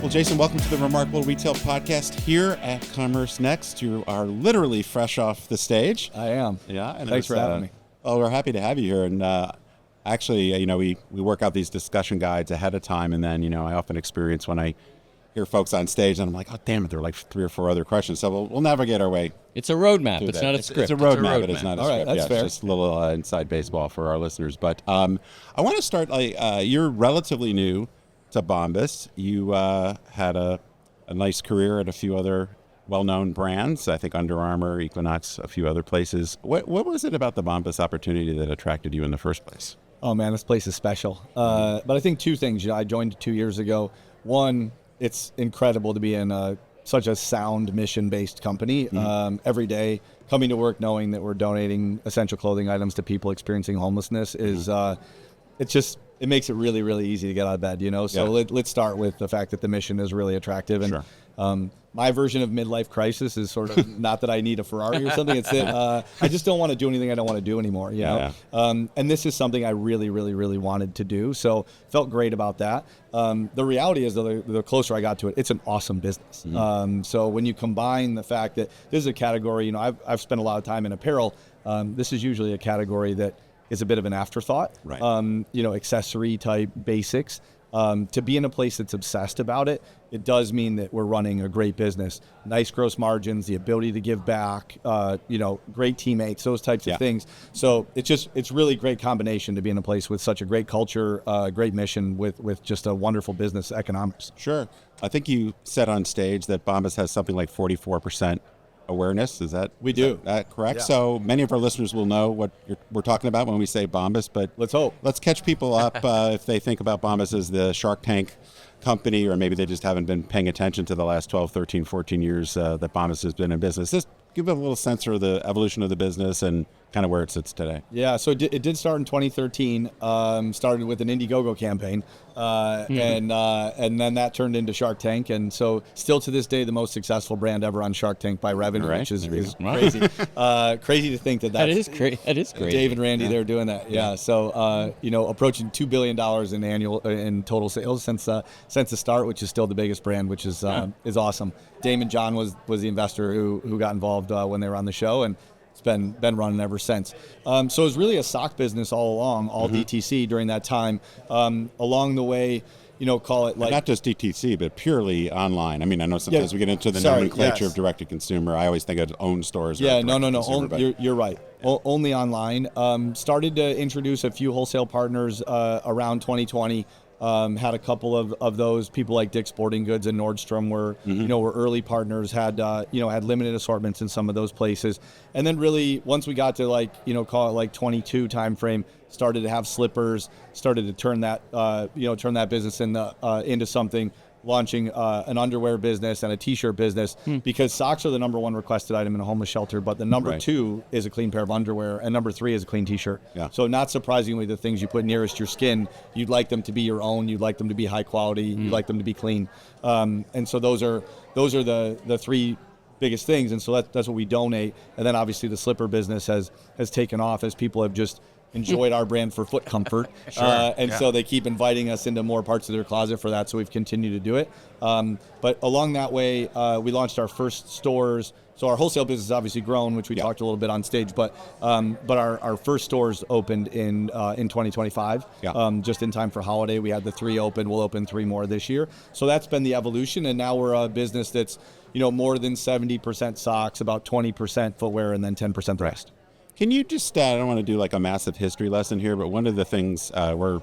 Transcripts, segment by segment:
Well, Jason, welcome to the Remarkable Retail Podcast here at Commerce Next. You are literally fresh off the stage. I am. Yeah. And thanks for having me. Oh, we're happy to have you here. And actually, we work out these discussion guides ahead of time. And then, I often experience when I hear folks on stage and I'm like, oh, damn it, there are like 3 or 4 other questions. So we'll navigate our way. It's a roadmap. It's not a script. It's a roadmap, but it's not a All script. Right, that's fair. It's just a little inside baseball for our listeners. But I want to start, you're relatively new to Bombas. You had a nice career at a few other well-known brands. I think Under Armour, Equinox, a few other places. What was it about the Bombas opportunity that attracted you in the first place? Oh man, this place is special. But I think 2 things. I joined 2 years ago. One, it's incredible to be in such a sound mission-based company. Every day, coming to work knowing that we're donating essential clothing items to people experiencing homelessness is it makes it really, really easy to get out of bed, So let's start with the fact that the mission is really attractive. And sure. My version of midlife crisis is sort of not that I need a Ferrari or something. It's that I just don't want to do anything I don't want to do anymore, know? And this is something I really, really, really wanted to do. So felt great about that. The reality is, the closer I got to it, it's an awesome business. So when you combine the fact that this is a category, I've spent a lot of time in apparel. This is usually a category that is a bit of an afterthought, right. Accessory type basics. To be in a place that's obsessed about it, it does mean that we're running a great business, nice gross margins, the ability to give back, great teammates, those types of things. So it's really great combination to be in a place with such a great culture, great mission with just a wonderful business economics. Sure. I think you said on stage that Bombas has something like 44% awareness. Is that correct? Yeah. So many of our listeners will know what we're talking about when we say Bombas, but let's hope. Let's catch people up if they think about Bombas as the Shark Tank company, or maybe they just haven't been paying attention to the last 12, 13, 14 years that Bombas has been in business. Just give a little sense of the evolution of the business and kind of where it sits today. Yeah, so it did start in 2013. Started with an Indiegogo campaign, and then that turned into Shark Tank, and so still to this day the most successful brand ever on Shark Tank by revenue, which is crazy. Crazy to think that is crazy. That is crazy. Dave and Randy, they're doing that. Yeah. So approaching $2 billion in total sales since the start, which is still the biggest brand, which is awesome. Damon John was the investor who got involved when they were on the show, and it's been running ever since. So it was really a sock business all along, all DTC during that time. Along the way, call it like... Not just DTC, but purely online. I mean, I know sometimes we get into the nomenclature of direct-to-consumer. I always think of own stores. Yeah, no. You're right. Yeah. Only online. Started to introduce a few wholesale partners around 2020. Had a couple of those. People like Dick's Sporting Goods and Nordstrom were early partners. Had limited assortments in some of those places, and then really once we got to call it 22 timeframe, started to have slippers. Started to turn that business into something. Launching an underwear business and a t-shirt business because socks are the number 1 requested item in a homeless shelter, but the number 2 is a clean pair of underwear, and number 3 is a clean t-shirt. Yeah. So not surprisingly, the things you put nearest your skin, you'd like them to be your own, you'd like them to be high quality, you'd like them to be clean. And so those are the 3 biggest things, and so that's what we donate. And then obviously the slipper business has taken off as people have just enjoyed our brand for foot comfort. So they keep inviting us into more parts of their closet for that, so we've continued to do it. But along that way, we launched our first stores. So our wholesale business has obviously grown, which we talked a little bit on stage, but our first stores opened in 2025, just in time for holiday. We had the 3 open. We'll open 3 more this year. So that's been the evolution, and now we're a business that's more than 70% socks, about 20% footwear, and then 10% the rest. Can you just, I don't want to do like a massive history lesson here, but one of the things, we're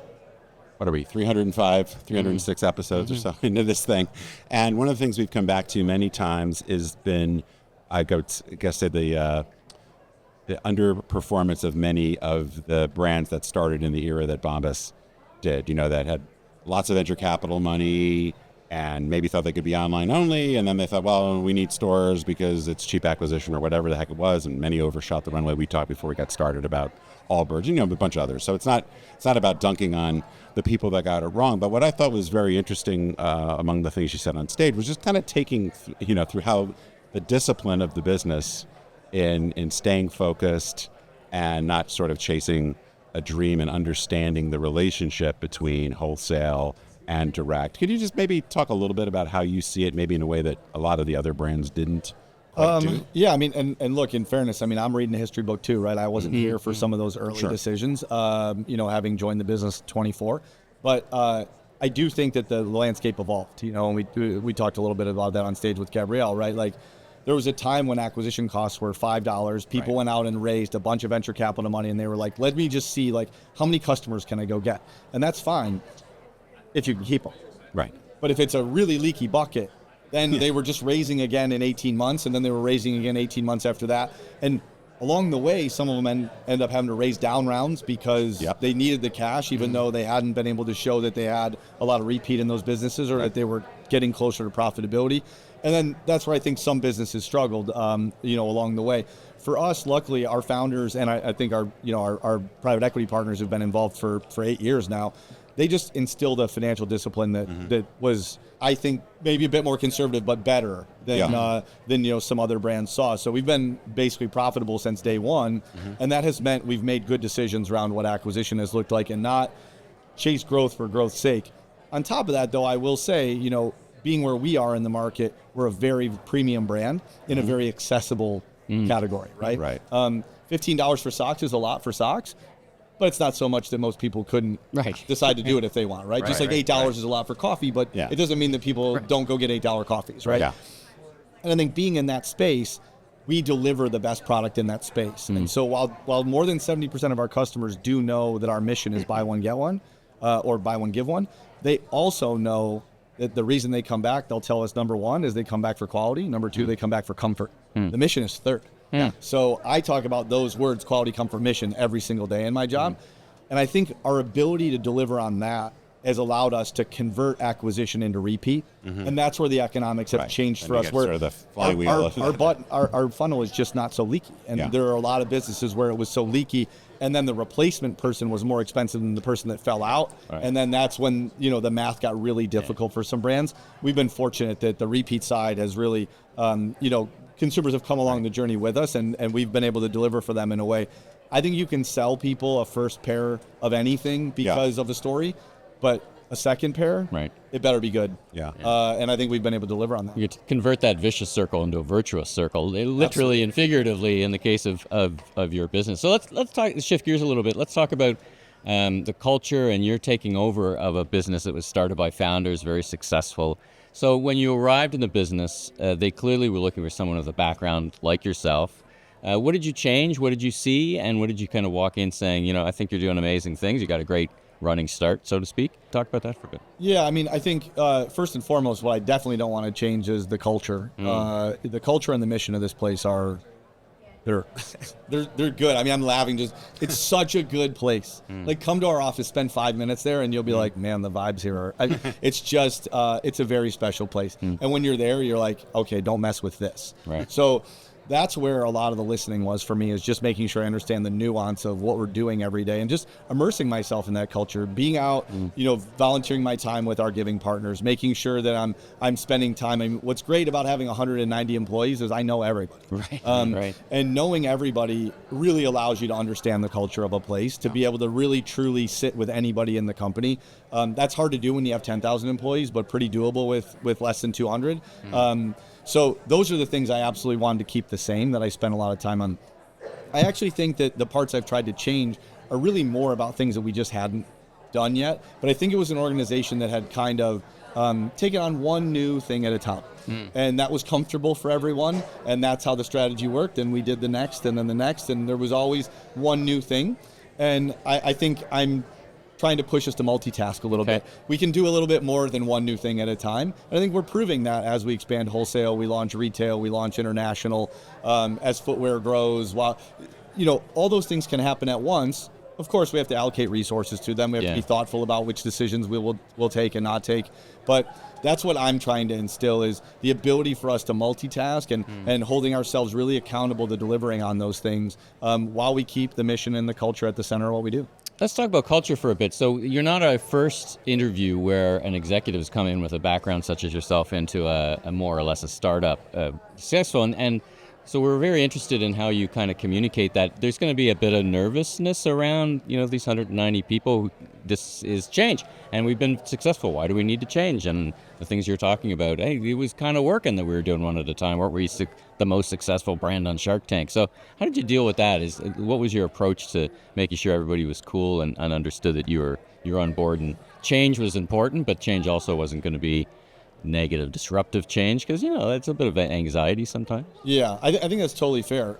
305, 306 episodes or so into this thing. And one of the things we've come back to many times has been, I guess, the underperformance of many of the brands that started in the era that Bombas did, that had lots of venture capital money and maybe thought they could be online only, and then they thought, well, we need stores because it's cheap acquisition or whatever the heck it was, and many overshot the runway. We talked before we got started about Allbirds, a bunch of others. So it's not about dunking on the people that got it wrong, but what I thought was very interesting among the things you said on stage was just kind of taking, through how the discipline of the business in staying focused and not sort of chasing a dream and understanding the relationship between wholesale and direct. Could you just maybe talk a little bit about how you see it, maybe in a way that a lot of the other brands didn't quite do? Yeah, I mean, and look, in fairness, I mean, I'm reading a history book too, right? I wasn't here for some of those early decisions, having joined the business at 24. But I do think that the landscape evolved, and we talked a little bit about that on stage with Gabrielle, right? Like, there was a time when acquisition costs were $5. People went out and raised a bunch of venture capital money, and they were like, let me just see, like, how many customers can I go get? And that's fine if you can keep them. Right. But if it's a really leaky bucket, then they were just raising again in 18 months, and then they were raising again 18 months after that. And along the way, some of them end up having to raise down rounds because they needed the cash, even though they hadn't been able to show that they had a lot of repeat in those businesses or that they were getting closer to profitability. And then that's where I think some businesses struggled, along the way. For us, luckily, our founders and I think our private equity partners who've been involved for 8 years now, they just instilled a financial discipline that was, I think, maybe a bit more conservative, but better than some other brands saw. So we've been basically profitable since day one, and that has meant we've made good decisions around what acquisition has looked like and not chase growth for growth's sake. On top of that, though, I will say, being where we are in the market, we're a very premium brand in a very accessible category, right? Right. $15 for socks is a lot for socks, but it's not so much that most people couldn't decide to do it if they want, right? Just like $8 is a lot for coffee, but it doesn't mean that people don't go get $8 coffees, right? Yeah. And I think being in that space, we deliver the best product in that space. And so while more than 70% of our customers do know that our mission is buy one, get one, or buy one, give one, they also know that the reason they come back, they'll tell us, number one, is they come back for quality. Number two, they come back for comfort. The mission is third. So I talk about those words, quality, comfort, mission, every single day in my job. And I think our ability to deliver on that has allowed us to convert acquisition into repeat. And that's where the economics have changed for us. Where the flywheel our funnel is just not so leaky. And there are a lot of businesses where it was so leaky, and then the replacement person was more expensive than the person that fell out. And then that's when, the math got really difficult for some brands. We've been fortunate that the repeat side has really, consumers have come along the journey with us, and we've been able to deliver for them in a way. I think you can sell people a first pair of anything because of the story, but a second pair, it better be good. And I think we've been able to deliver on that. You convert that vicious circle into a virtuous circle, literally and figuratively in the case of your business. So let's shift gears a little bit. Let's talk about the culture, and you're taking over of a business that was started by founders, very successful. So when you arrived in the business, they clearly were looking for someone with a background like yourself. What did you change? What did you see? And what did you kind of walk in saying, I think you're doing amazing things. You got a great running start, so to speak. Talk about that for a bit. Yeah, I mean, I think first and foremost, what I definitely don't want to change is the culture. The culture and the mission of this place they're good. I mean, I'm laughing. It's such a good place. Like, come to our office, spend 5 minutes there, and you'll be like, man, the vibes here are. It's just, it's a very special place. And when you're there, you're like, okay, don't mess with this. Right. So that's where a lot of the listening was for me, is just making sure I understand the nuance of what we're doing every day and just immersing myself in that culture, being out, volunteering my time with our giving partners, making sure that I'm spending time. I mean, what's great about having 190 employees is I know everybody. Right. And knowing everybody really allows you to understand the culture of a place, to be able to really truly sit with anybody in the company. That's hard to do when you have 10,000 employees, but pretty doable with less than 200. So those are the things I absolutely wanted to keep the same, that I spent a lot of time on. I actually think that the parts I've tried to change are really more about things that we just hadn't done yet. But I think it was an organization that had kind of taken on one new thing at a time. And that was comfortable for everyone. And that's how the strategy worked. And we did the next and then the next. And there was always one new thing. And I think I'm trying to push us to multitask a little bit. We can do a little bit more than one new thing at a time. And I think we're proving that as we expand wholesale, we launch retail, we launch international, as footwear grows. While, all those things can happen at once. Of course, we have to allocate resources to them. We have to be thoughtful about which decisions we'll take and not take. But that's what I'm trying to instill, is the ability for us to multitask and holding ourselves really accountable to delivering on those things, while we keep the mission and the culture at the center of what we do. Let's talk about culture for a bit. So you're not a first interview where an executive has come in with a background such as yourself into a more or less a startup, successful. And So we're very interested in how you kind of communicate that. There's going to be a bit of nervousness around, these 190 people. This is change, and we've been successful. Why do we need to change? And the things you're talking about, hey, it was kind of working that we were doing one at a time. Weren't we the most successful brand on Shark Tank? So how did you deal with that? What was your approach to making sure everybody was cool and understood that you were on board, and change was important, but change also wasn't going to be negative, disruptive change, because it's a bit of anxiety sometimes. Yeah, I think that's totally fair.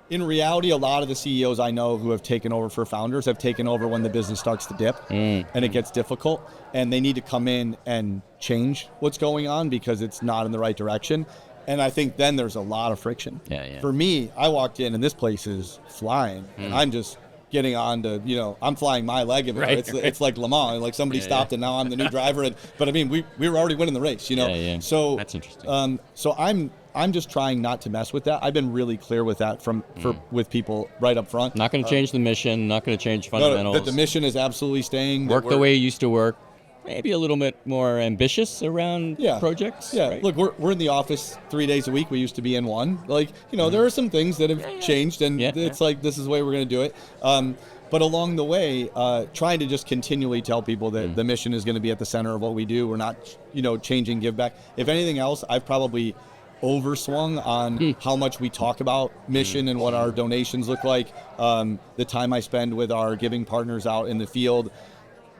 In reality, a lot of the CEOs I know who have taken over for founders have taken over when the business starts to dip and it gets difficult, and they need to come in and change what's going on because it's not in the right direction. And I think then there's a lot of friction. Yeah. For me, I walked in and this place is flying, and I'm just getting on to, I'm flying my leg of it. Right. It's like Le Mans, like somebody stopped and now I'm the new driver. But I mean, we were already winning the race, Yeah. So that's interesting. So I'm just trying not to mess with that. I've been really clear with that with people right up front. Not going to change the mission, not going to change fundamentals. No, the mission is absolutely staying. Work the way you used to work. Maybe a little bit more ambitious around projects. Yeah, right? Look, we're in the office 3 days a week. We used to be in one. Like, there are some things that have changed, and it's like, this is the way we're going to do it. But along the way, trying to just continually tell people that the mission is going to be at the center of what we do. We're not, changing give back. If anything else, I've probably overswung on how much we talk about mission and what our donations look like. The time I spend with our giving partners out in the field.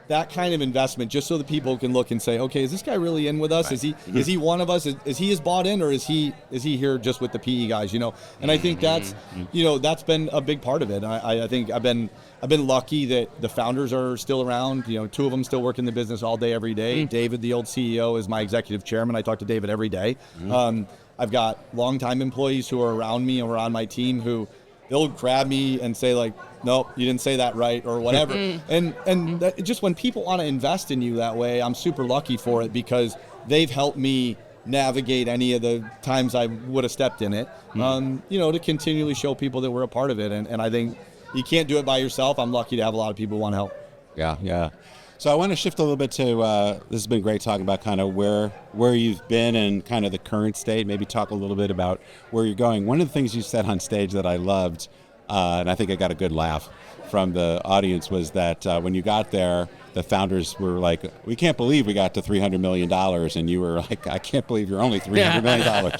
That kind of investment, just so that people can look and say, okay, is this guy really in with us? Right. Is he one of us? Is he bought in, or is he here just with the PE guys? And I think that's that's been a big part of it. I think I've been lucky that the founders are still around. 2 of them still work in the business all day, every day. David, the old CEO, is my executive chairman. I talk to David every day. I've got longtime employees who are around me or on my team who they'll grab me and say, like, nope, you didn't say that right, or whatever. And that, just when people want to invest in you that way, I'm super lucky for it, because they've helped me navigate any of the times I would have stepped in it, to continually show people that we're a part of it. And I think you can't do it by yourself. I'm lucky to have a lot of people who want to help. Yeah. So I want to shift a little bit to, this has been great talking about kind of where you've been and kind of the current state. Maybe talk a little bit about where you're going. One of the things you said on stage that I loved, and I think I got a good laugh from the audience, was that when you got there, the founders were like, we can't believe we got to $300 million. And you were like, I can't believe you're only $300 million.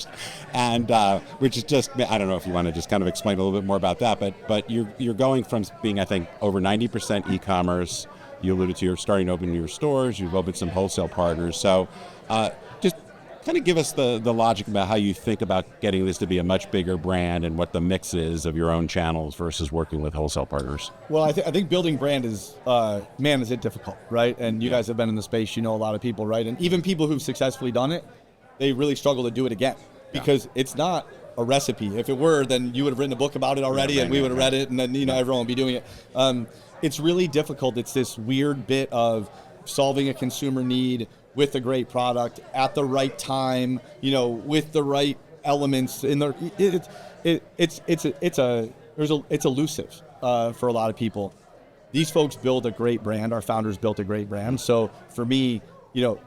And which is just, I don't know if you want to just kind of explain a little bit more about that, but you're going from being, I think, over 90% e-commerce. You alluded to you're starting to open your stores. You've opened some wholesale partners. So just kind of give us the logic about how you think about getting this to be a much bigger brand and what the mix is of your own channels versus working with wholesale partners. Well, I think building brand is, is it difficult, right? And you guys have been in the space, a lot of people, right? And even people who've successfully done it, they really struggle to do it again, because it's not a recipe. If it were, then you would have written a book about it already, and we would have read it, and then everyone would be doing it. It's really difficult. It's this weird bit of solving a consumer need with a great product at the right time, with the right elements in there. It's elusive for a lot of people. These folks build a great brand. Our founders built a great brand. So for me,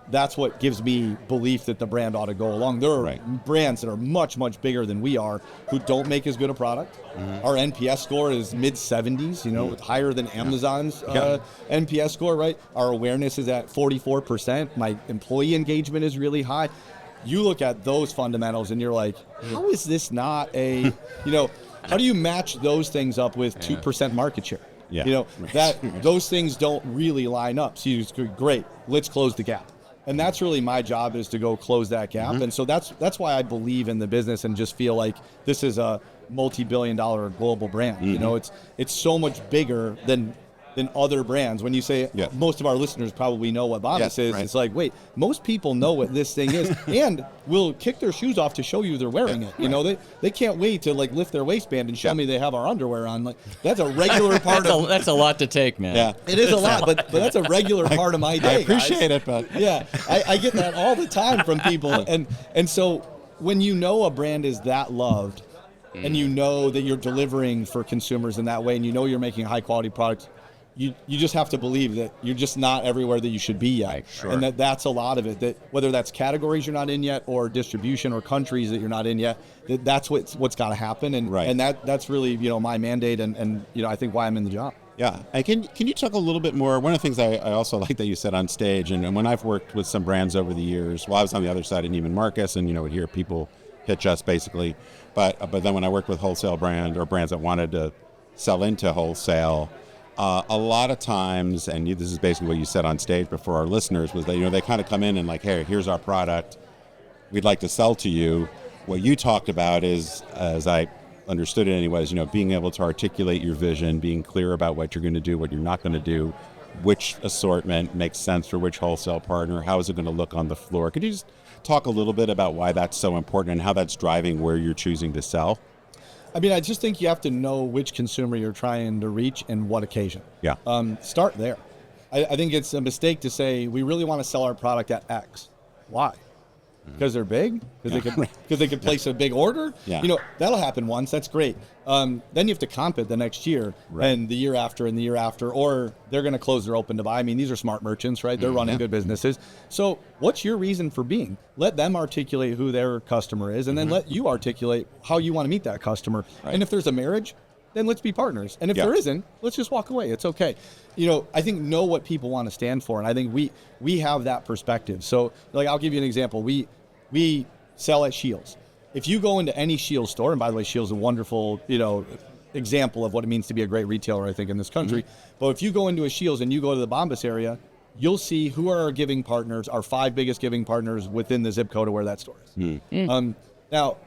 that's what gives me belief that the brand ought to go along. There are brands that are much, much bigger than we are who don't make as good a product. Our NPS score is mid-70s, higher than Amazon's NPS score, right? Our awareness is at 44%. My employee engagement is really high. You look at those fundamentals and you're like, how is this not how do you match those things up with 2% market share? Yeah. Those things don't really line up. So you just go, great, let's close the gap. And that's really my job, is to go close that gap. And so that's why I believe in the business and just feel like this is a multi-billion-dollar global brand. It's so much bigger than other brands. When you say most of our listeners probably know what Bombas is, it's like, wait, most people know what this thing is and will kick their shoes off to show you they're wearing it. They can't wait to lift their waistband and show me they have our underwear on. Like, that's a regular part of that's a lot to take, man. Yeah, it is a lot, but that's a regular part of my day. I appreciate it, but I get that all the time from people. And so when a brand is that loved, and that you're delivering for consumers in that way, and you're making high quality products, you just have to believe that you're just not everywhere that you should be yet. Right, sure. And that's a lot of it, that whether that's categories you're not in yet or distribution or countries that you're not in yet, that's what's got to happen. And Right. and that's really, my mandate and I think why I'm in the job. Yeah. And can you talk a little bit more? One of the things I also like that you said on stage, and when I've worked with some brands over the years, I was on the other side of Neiman Marcus, and would hear people pitch us basically. But then when I worked with wholesale brand or brands that wanted to sell into wholesale, a lot of times, and this is basically what you said on stage before our listeners, was that they kind of come in and like, hey, here's our product, we'd like to sell to you. What you talked about is, as I understood it anyways, being able to articulate your vision, being clear about what you're going to do, what you're not going to do, which assortment makes sense for which wholesale partner, how is it going to look on the floor. Could you just talk a little bit about why that's so important and how that's driving where you're choosing to sell? I mean, I just think you have to know which consumer you're trying to reach and what occasion. Yeah. Start there. I think it's a mistake to say we really want to sell our product at X. Why? Because they're big? Because they could place a big order? Yeah. That'll happen once. That's great. Then you have to comp it the next year and the year after and the year after, or they're going to close their open to buy. I mean, these are smart merchants, right? They're running good businesses. So what's your reason for being? Let them articulate who their customer is, and then let you articulate how you want to meet that customer. Right. And if there's a marriage, then let's be partners. And if there isn't, let's just walk away. It's okay. I think know what people want to stand for. And I think we have that perspective. So I'll give you an example. We sell at Scheels. If you go into any Scheels store, and by the way, Scheels is a wonderful, example of what it means to be a great retailer, I think, in this country. But if you go into a Scheels and you go to the Bombas area, you'll see who are our giving partners, our 5 biggest giving partners within the zip code of where that store is. Now,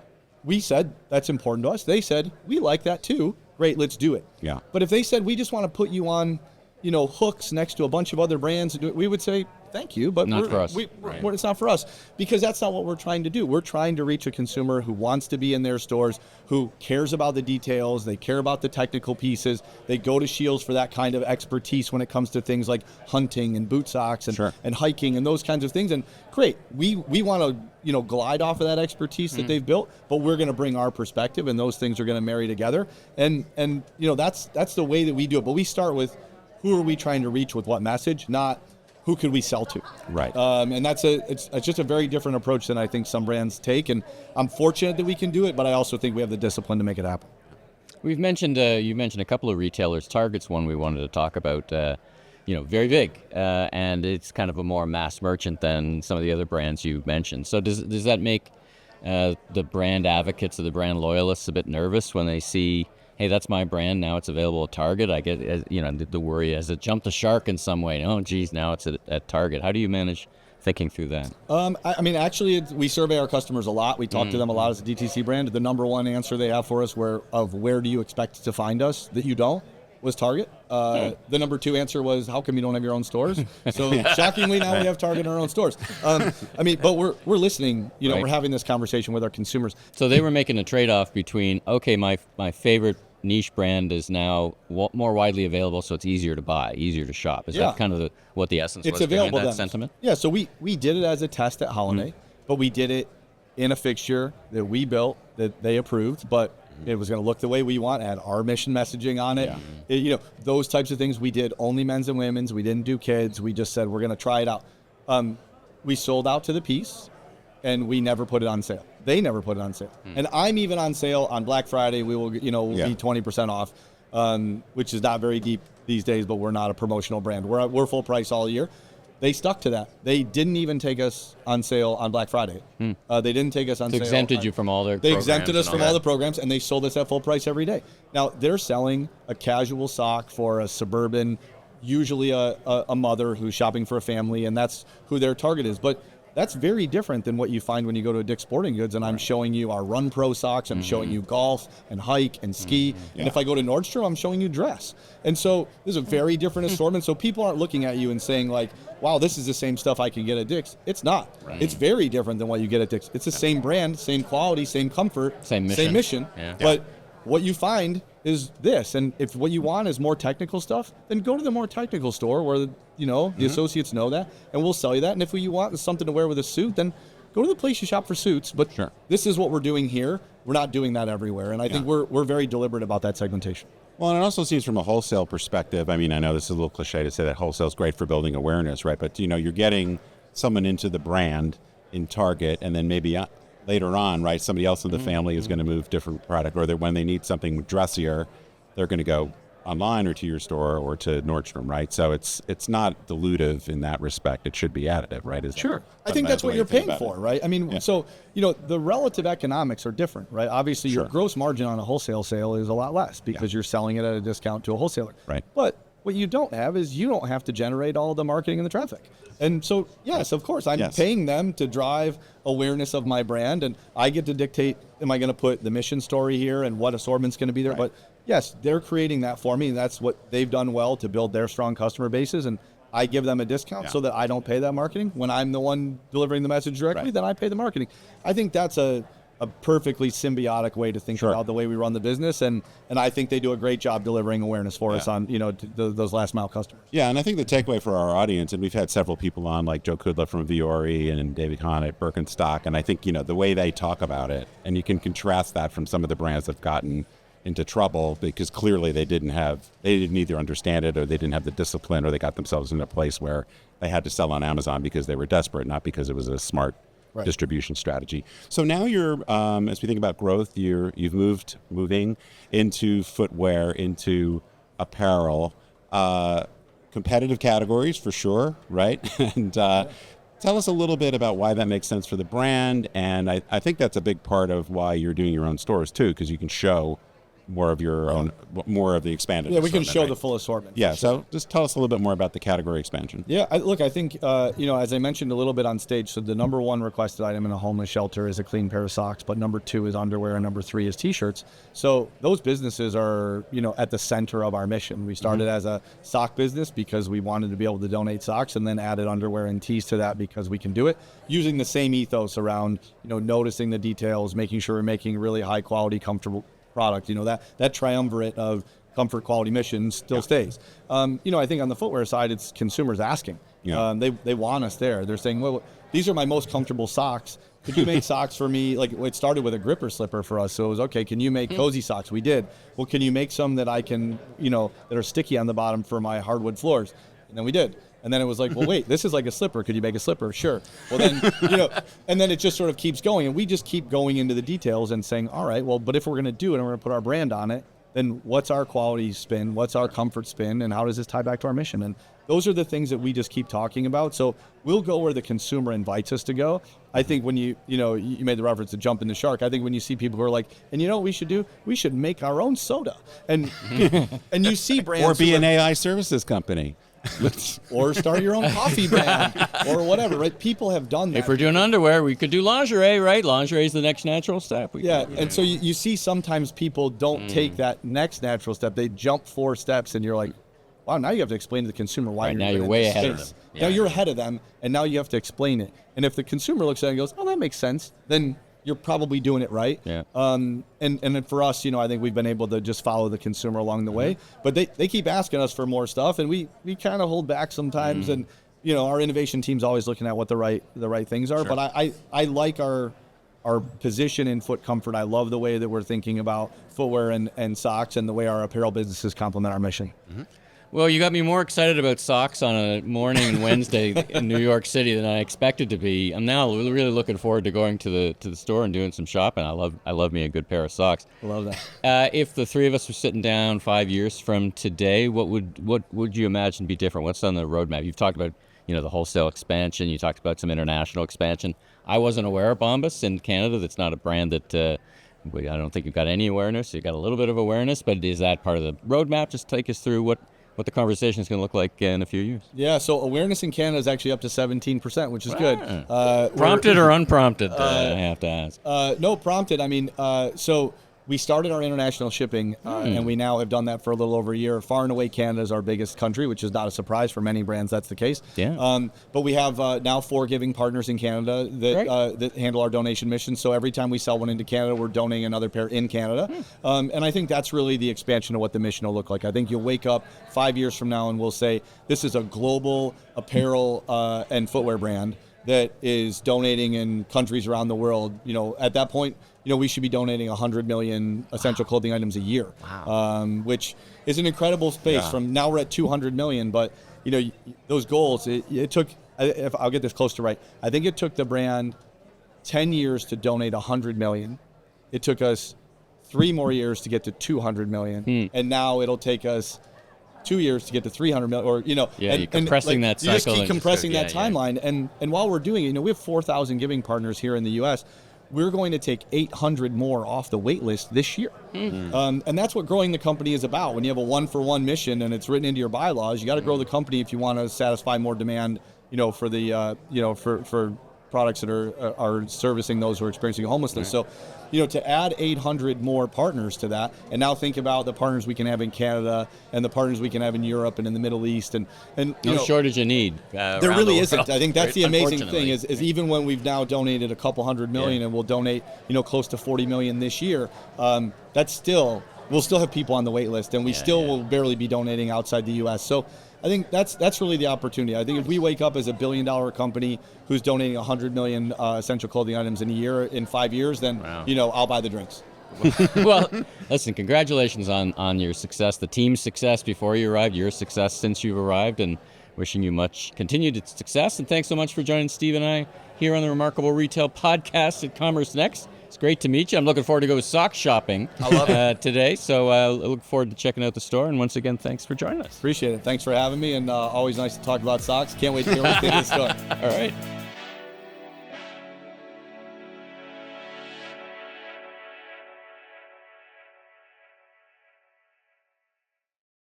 we said that's important to us. They said, we like that too. Great, let's do it. Yeah. But if they said, we just want to put you on, hooks next to a bunch of other brands, we would say, thank you, but Not for us. It's not for us, because that's not what we're trying to do. We're trying to reach a consumer who wants to be in their stores, who cares about the details, they care about the technical pieces. They go to Scheels for that kind of expertise when it comes to things like hunting and boot socks and hiking and those kinds of things. And great, we want to glide off of that expertise that they've built, but we're going to bring our perspective, and those things are going to marry together. And that's the way that we do it. But we start with who are we trying to reach with what message, not who could we sell to? Right. And it's just a very different approach than I think some brands take. And I'm fortunate that we can do it, but I also think we have the discipline to make it happen. We've mentioned, you mentioned a couple of retailers. Target's one we wanted to talk about, very big. And it's kind of a more mass merchant than some of the other brands you mentioned. So does that make the brand advocates or the brand loyalists a bit nervous when they see, hey, that's my brand, now it's available at Target? I get, the worry, has it jumped the shark in some way? Oh, geez, now it's at Target. How do you manage thinking through that? I mean, actually, we survey our customers a lot. We talk to them a lot as a DTC brand. The number one answer they have for us where do you expect to find us that you don't was Target. The number 2 answer was, how come you don't have your own stores? So shockingly, now we have Target in our own stores. But we're listening. Right. We're having this conversation with our consumers. So they were making a trade-off between, okay, my favorite niche brand is now more widely available, so it's easier to buy, easier to shop. Is that kind of what the essence was behind that sentiment? Yeah, so we did it as a test at Holiday, but we did it in a fixture that we built that they approved, but it was going to look the way we want, had our mission messaging on it. Those types of things. We did only men's and women's. We didn't do kids. We just said we're going to try it out. We sold out to the piece, and we never put it on sale. They never put it on sale. And I'm even on sale on Black Friday. We will, be 20% off, which is not very deep these days, but we're not a promotional brand. We're full price all year. They stuck to that. They didn't even take us on sale on Black Friday. They didn't take us on sale. They exempted you from all their They programs exempted us and from all all that. the programs, and they sold us at full price every day. Now, they're selling a casual sock for a suburban, usually a mother who's shopping for a family, and that's who their target is. But that's very different than what you find when you go to a Dick's Sporting Goods, and I'm showing you our Run Pro socks, I'm showing you golf and hike and ski, and if I go to Nordstrom, I'm showing you dress. And so there's a very different assortment, so people aren't looking at you and saying like, wow, this is the same stuff I can get at Dick's. It's not. Right. It's very different than what you get at Dick's. It's the same brand, same quality, same comfort, Same mission. Yeah. But what you find is this, and if what you want is more technical stuff, then go to the more technical store where the associates know that, and we'll sell you that. And if what you want is something to wear with a suit, then go to the place you shop for suits. But this is what we're doing here. We're not doing that everywhere, and I think we're very deliberate about that segmentation. Well, and it also seems from a wholesale perspective, I mean, I know this is a little cliche to say that wholesale is great for building awareness, right? But, you're getting someone into the brand in Target, and then maybe later on, right, somebody else in the family is going to move different product, or when they need something dressier, they're going to go online or to your store or to Nordstrom, right? So it's not dilutive in that respect. It should be additive, right? Sure. I think that's what you're paying for, right? I mean, so, the relative economics are different, right? Obviously, your gross margin on a wholesale sale is a lot less because you're selling it at a discount to a wholesaler. Right. But what you don't have is you don't have to generate all the marketing and the traffic. And so, yes, of course, I'm paying them to drive awareness of my brand, and I get to dictate, am I going to put the mission story here and what assortment's going to be there? But yes, they're creating that for me, and that's what they've done well to build their strong customer bases. And I give them a discount so that I don't pay that marketing. When I'm the one delivering the message directly, then I pay the marketing. I think that's a perfectly symbiotic way to think about the way we run the business, and I think they do a great job delivering awareness for us on those last mile customers. Yeah, and I think the takeaway for our audience, and we've had several people on like Joe Kudla from Viore and David Hahn at Birkenstock, and I think the way they talk about it, and you can contrast that from some of the brands that've gotten into trouble because clearly they didn't either understand it, or they didn't have the discipline, or they got themselves in a place where they had to sell on Amazon because they were desperate, not because it was a smart distribution strategy. So now you're, as we think about growth, you've moving into footwear, into apparel, competitive categories for sure, right? And tell us a little bit about why that makes sense for the brand. And I think that's a big part of why you're doing your own stores too, because you can show more of your own, more of the expanded we can show the full assortment. Yeah, so just tell us a little bit more about the category expansion. Yeah, I think, as I mentioned a little bit on stage, so the number one requested item in a homeless shelter is a clean pair of socks, but number two is underwear, and number three is T-shirts. So those businesses are, at the center of our mission. We started as a sock business because we wanted to be able to donate socks, and then added underwear and tees to that because we can do it, using the same ethos around, noticing the details, making sure we're making really high quality, comfortable product. That triumvirate of comfort, quality, mission still stays. I think on the footwear side, it's consumers asking. They want us there. They're saying, well, these are my most comfortable socks. Could you make socks for me? Like, it started with a gripper slipper for us. So it was, okay, can you make cozy socks? We did. Well, can you make some that I can, that are sticky on the bottom for my hardwood floors? And then we did. And then it was like, well, wait, this is like a slipper. Could you make a slipper? Sure. Well, then, and then it just sort of keeps going. And we just keep going into the details and saying, all right, well, but if we're going to do it and we're going to put our brand on it, then what's our quality spin? What's our comfort spin? And how does this tie back to our mission? And those are the things that we just keep talking about. So we'll go where the consumer invites us to go. I think when you made the reference to jumping the shark. I think when you see people who are like, and what we should do? We should make our own soda. And and you see brands. Or be an AI services company. Or start your own coffee brand or whatever, right? People have done that. If we're doing underwear, we could do lingerie, right? Lingerie is the next natural step. And so you see sometimes people don't take that next natural step. They jump 4 steps, and you're like, wow, now you have to explain to the consumer why now you're way ahead of them. Now you're ahead of them, and now you have to explain it. And if the consumer looks at it and goes, oh, that makes sense, then you're probably doing it right. Yeah. And then for us, I think we've been able to just follow the consumer along the way. But they keep asking us for more stuff, and we kind of hold back sometimes. And our innovation team's always looking at what the right things are. Sure. But I like our position in foot comfort. I love the way that we're thinking about footwear and socks, and the way our apparel businesses complement our mission. Mm-hmm. Well, you got me more excited about socks on a morning on Wednesday in New York City than I expected to be. I'm now really looking forward to going to the store and doing some shopping. I love me a good pair of socks. I love that. If the three of us were sitting down 5 years from today, what would you imagine be different? What's on the roadmap? You've talked about the wholesale expansion. You talked about some international expansion. I wasn't aware of Bombas in Canada. That's not a brand that I don't think you've got any awareness. You've got a little bit of awareness, but is that part of the roadmap? Just take us through what the conversation is going to look like in a few years. Yeah, so awareness in Canada is actually up to 17%, which is good. Prompted or unprompted, I have to ask. No, prompted. I mean, so we started our international shipping, and we now have done that for a little over a year. Far and away, Canada is our biggest country, which is not a surprise for many brands. That's the case. Yeah. But we have now 4 giving partners in Canada that handle our donation mission. So every time we sell one into Canada, we're donating another pair in Canada. And I think that's really the expansion of what the mission will look like. I think you'll wake up 5 years from now and we'll say, this is a global apparel and footwear brand that is donating in countries around the world, at that point, we should be donating 100 million essential clothing items a year, which is an incredible space. From now we're at 200 million, but those goals, it took, if I'll get this close to right, I think it took the brand 10 years to donate 100 million. It took us 3 more years to get to 200 million. And now it'll take us 2 years to get to 300 million, or you're compressing that cycle. You just keep compressing that timeline, and while we're doing it, we have 4,000 giving partners here in the U.S. We're going to take 800 more off the wait list this year, and that's what growing the company is about. When you have a one-for-one mission and it's written into your bylaws, you got to grow the company if you want to satisfy more demand, for the for products that are servicing those who are experiencing homelessness. So, to add 800 more partners to that, and now think about the partners we can have in Canada and the partners we can have in Europe and in the Middle East, and no shortage of need. There really isn't. I think that's the amazing thing is even when we've now donated a couple hundred million, and we'll donate close to 40 million this year, that's still, we'll still have people on the wait list, and we will barely be donating outside the U.S. So I think that's really the opportunity. I think if we wake up as a $1 billion company who's donating 100 million essential clothing items in a year, in 5 years, then I'll buy the drinks. Well, listen, congratulations on your success, the team's success before you arrived, your success since you've arrived, and wishing you much continued success. And thanks so much for joining Steve and I here on the Remarkable Retail Podcast at Commerce Next. It's great to meet you. I'm looking forward to go sock shopping today, so I look forward to checking out the store. And once again, thanks for joining us. Appreciate it. Thanks for having me, and always nice to talk about socks. Can't wait to hear what you think of the store. All right.